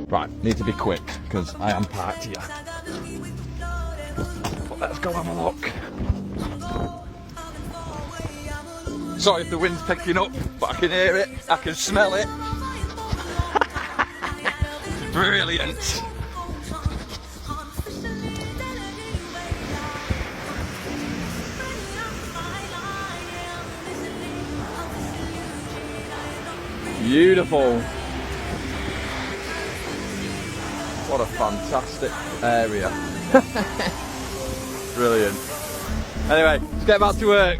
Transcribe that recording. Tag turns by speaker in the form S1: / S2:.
S1: Right, need to be quick because I am parked here. But let's go have a look. Sorry if the wind's picking up, but I can hear it, I can smell it. Brilliant. Beautiful. What a fantastic area. Brilliant. Anyway, let's get back to work.